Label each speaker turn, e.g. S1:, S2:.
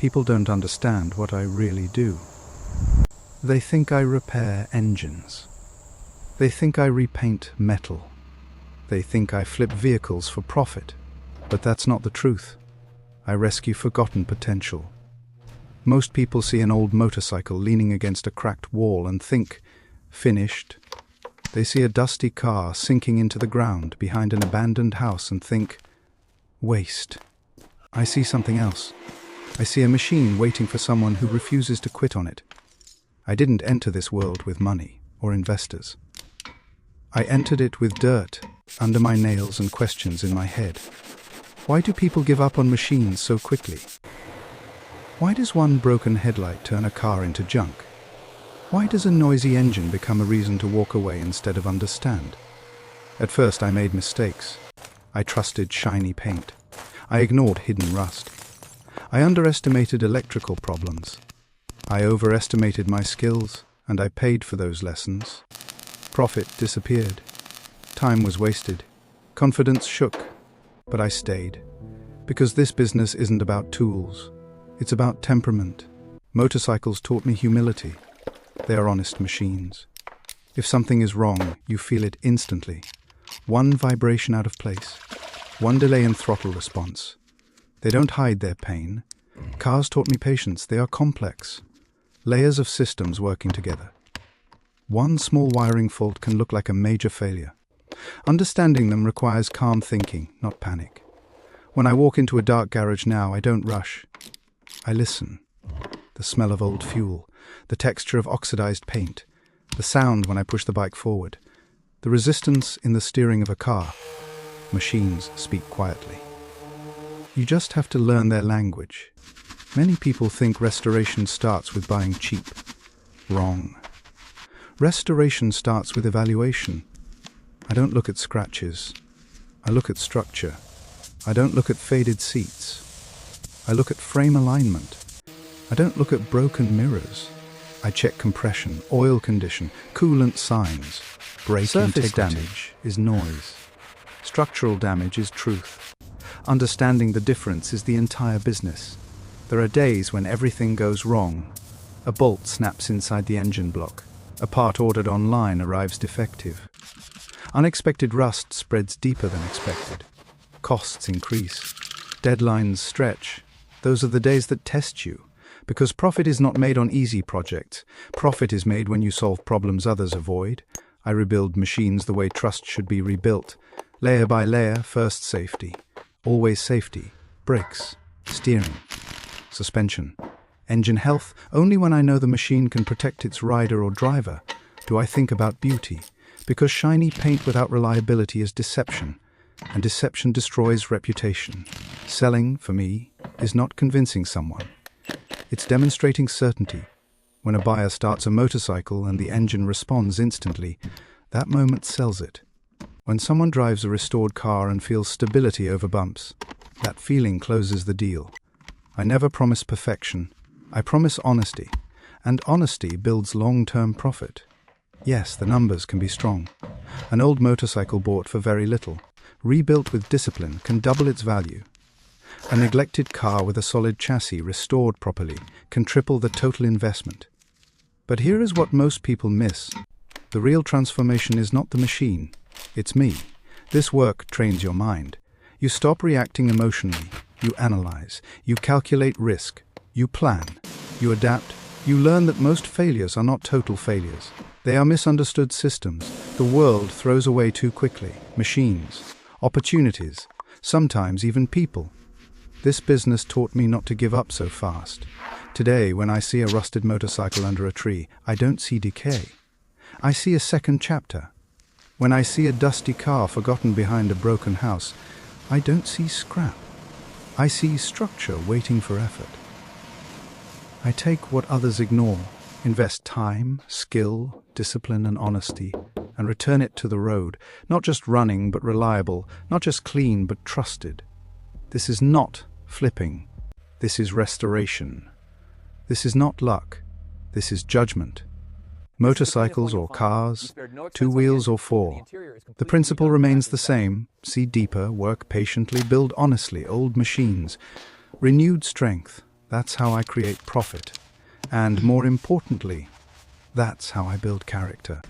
S1: People don't understand what I really do. They think I repair engines. They think I repaint metal. They think I flip vehicles for profit. But that's not the truth. I rescue forgotten potential. Most people see an old motorcycle leaning against a cracked wall and think, finished. They see a dusty car sinking into the ground behind an abandoned house and think, waste. I see something else. I see a machine waiting for someone who refuses to quit on it. I didn't enter this world with money or investors. I entered it with dirt under my nails and questions in my head. Why do people give up on machines so quickly? Why does one broken headlight turn a car into junk? Why does a noisy engine become a reason to walk away instead of understand? At first I made mistakes. I trusted shiny paint. I ignored hidden rust. I underestimated electrical problems. I overestimated my skills, and I paid for those lessons. Profit disappeared. Time was wasted. Confidence shook. But I stayed. Because this business isn't about tools. It's about temperament. Motorcycles taught me humility. They are honest machines. If something is wrong, you feel it instantly. One vibration out of place. One delay in throttle response. They don't hide their pain. Cars taught me patience. They are complex. Layers of systems working together. One small wiring fault can look like a major failure. Understanding them requires calm thinking, not panic. When I walk into a dark garage now, I don't rush. I listen. The smell of old fuel, the texture of oxidized paint, the sound when I push the bike forward, the resistance in the steering of a car. Machines speak quietly. You just have to learn their language. Many people think restoration starts with buying cheap. Wrong. Restoration starts with evaluation. I don't look at scratches. I look at structure. I don't look at faded seats. I look at frame alignment. I don't look at broken mirrors. I check compression, oil condition, coolant signs. Brake Surface damage is noise. Structural damage is truth. Understanding the difference is the entire business. There are days when everything goes wrong. A bolt snaps inside the engine block. A part ordered online arrives defective. Unexpected rust spreads deeper than expected. Costs increase. Deadlines stretch. Those are the days that test you. Because profit is not made on easy projects. Profit is made when you solve problems others avoid. I rebuild machines the way trust should be rebuilt. Layer by layer, first safety. Always safety. Brakes. Steering. Suspension. Engine health. Only when I know the machine can protect its rider or driver do I think about beauty. Because shiny paint without reliability is deception. And deception destroys reputation. Selling, for me, is not convincing someone. It's demonstrating certainty. When a buyer starts a motorcycle and the engine responds instantly, that moment sells it. When someone drives a restored car and feels stability over bumps, that feeling closes the deal. I never promise perfection. I promise honesty. And honesty builds long-term profit. Yes, the numbers can be strong. An old motorcycle bought for very little, rebuilt with discipline, can double its value. A neglected car with a solid chassis restored properly can triple the total investment. But here is what most people miss. The real transformation is not the machine. It's me. This work trains your mind. You stop reacting emotionally. You analyze. You calculate risk. You plan. You adapt. You learn that most failures are not total failures. They are misunderstood systems. The world throws away too quickly. Machines. Opportunities. Sometimes even people. This business taught me not to give up so fast. Today, when I see a rusted motorcycle under a tree, I don't see decay. I see a second chapter. When I see a dusty car forgotten behind a broken house, I don't see scrap. I see structure waiting for effort. I take what others ignore, invest time, skill, discipline, and honesty, and return it to the road, not just running but reliable, not just clean but trusted. This is not flipping. This is restoration. This is not luck. This is judgment. Motorcycles or cars, 2 wheels or 4. The principle remains the same. See deeper, work patiently, build honestly. Old machines. Renewed strength. That's how I create profit. And more importantly, that's how I build character.